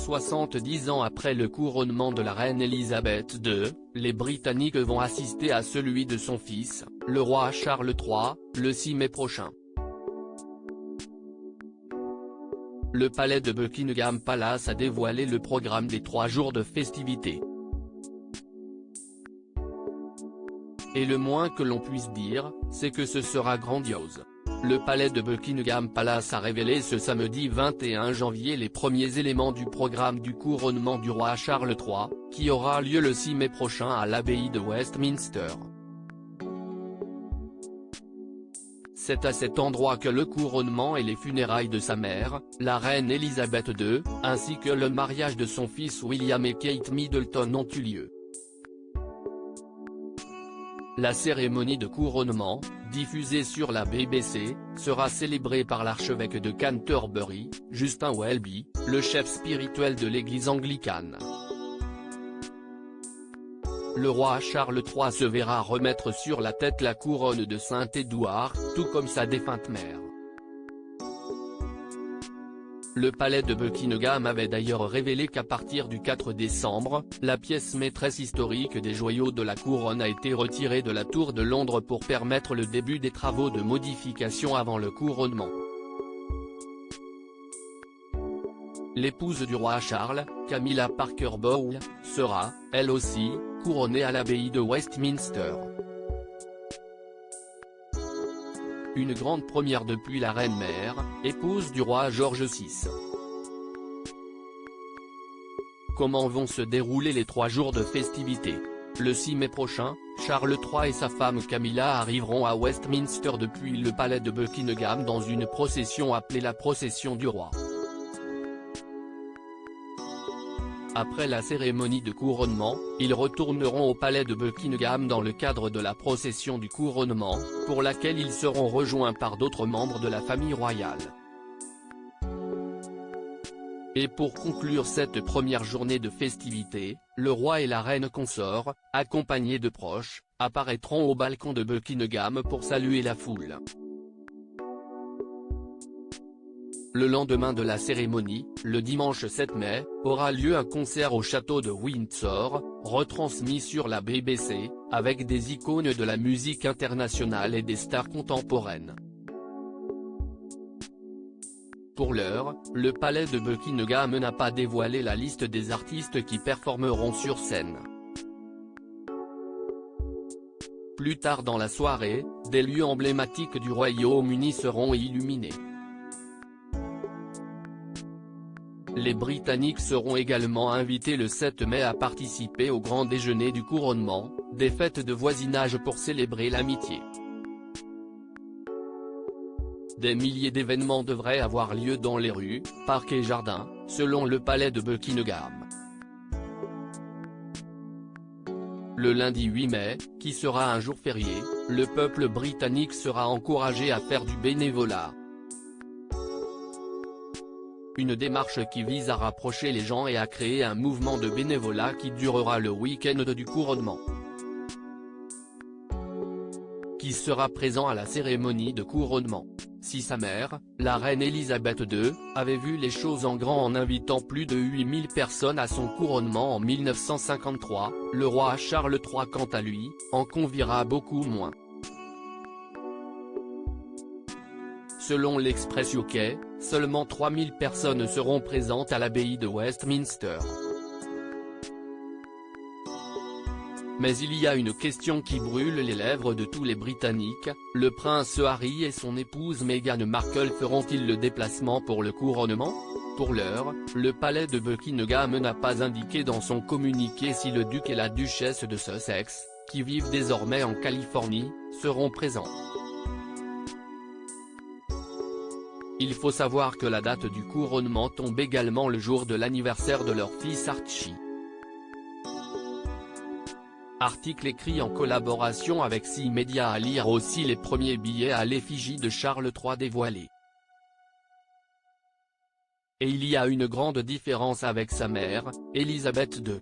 70 ans après le couronnement de la reine Elisabeth II, les Britanniques vont assister à celui de son fils, le roi Charles III, le 6 mai prochain. Le palais de Buckingham Palace a dévoilé le programme des 3 jours de festivités. Et le moins que l'on puisse dire, c'est que ce sera grandiose. Le palais de Buckingham Palace a révélé ce samedi 21 janvier les premiers éléments du programme du couronnement du roi Charles III, qui aura lieu le 6 mai prochain à l'abbaye de Westminster. C'est à cet endroit que le couronnement et les funérailles de sa mère, la reine Elisabeth II, ainsi que le mariage de son fils William et Kate Middleton ont eu lieu. La cérémonie de couronnement, diffusée sur la BBC, sera célébrée par l'archevêque de Canterbury, Justin Welby, le chef spirituel de l'église anglicane. Le roi Charles III se verra remettre sur la tête la couronne de Saint-Édouard, tout comme sa défunte mère. Le palais de Buckingham avait d'ailleurs révélé qu'à partir du 4 décembre, la pièce maîtresse historique des joyaux de la couronne a été retirée de la Tour de Londres pour permettre le début des travaux de modification avant le couronnement. L'épouse du roi Charles, Camilla Parker Bowles, sera, elle aussi, couronnée à l'abbaye de Westminster. Une grande première depuis la reine-mère, épouse du roi George VI. Comment vont se dérouler les 3 jours de festivités? Le 6 mai prochain, Charles III et sa femme Camilla arriveront à Westminster depuis le palais de Buckingham dans une procession appelée la procession du roi. Après la cérémonie de couronnement, ils retourneront au palais de Buckingham dans le cadre de la procession du couronnement, pour laquelle ils seront rejoints par d'autres membres de la famille royale. Et pour conclure cette première journée de festivités, le roi et la reine consort, accompagnés de proches, apparaîtront au balcon de Buckingham pour saluer la foule. Le lendemain de la cérémonie, le dimanche 7 mai, aura lieu un concert au château de Windsor, retransmis sur la BBC, avec des icônes de la musique internationale et des stars contemporaines. Pour l'heure, le palais de Buckingham n'a pas dévoilé la liste des artistes qui performeront sur scène. Plus tard dans la soirée, des lieux emblématiques du Royaume-Uni seront illuminés. Les Britanniques seront également invités le 7 mai à participer au grand déjeuner du couronnement, des fêtes de voisinage pour célébrer l'amitié. Des milliers d'événements devraient avoir lieu dans les rues, parcs et jardins, selon le palais de Buckingham. Le lundi 8 mai, qui sera un jour férié, le peuple britannique sera encouragé à faire du bénévolat. Une démarche qui vise à rapprocher les gens et à créer un mouvement de bénévolat qui durera le week-end du couronnement. Qui sera présent à la cérémonie de couronnement? Si sa mère, la reine Elisabeth II, avait vu les choses en grand en invitant plus de 8000 personnes à son couronnement en 1953, le roi Charles III quant à lui, en conviera beaucoup moins. Selon l'Express UK, seulement 3000 personnes seront présentes à l'abbaye de Westminster. Mais il y a une question qui brûle les lèvres de tous les Britanniques, le prince Harry et son épouse Meghan Markle feront-ils le déplacement pour le couronnement? Pour l'heure, le palais de Buckingham n'a pas indiqué dans son communiqué si le duc et la duchesse de Sussex, qui vivent désormais en Californie, seront présents. Il faut savoir que la date du couronnement tombe également le jour de l'anniversaire de leur fils Archie. Article écrit en collaboration avec C-Media à lire aussi les premiers billets à l'effigie de Charles III dévoilés. Et il y a une grande différence avec sa mère, Elisabeth II.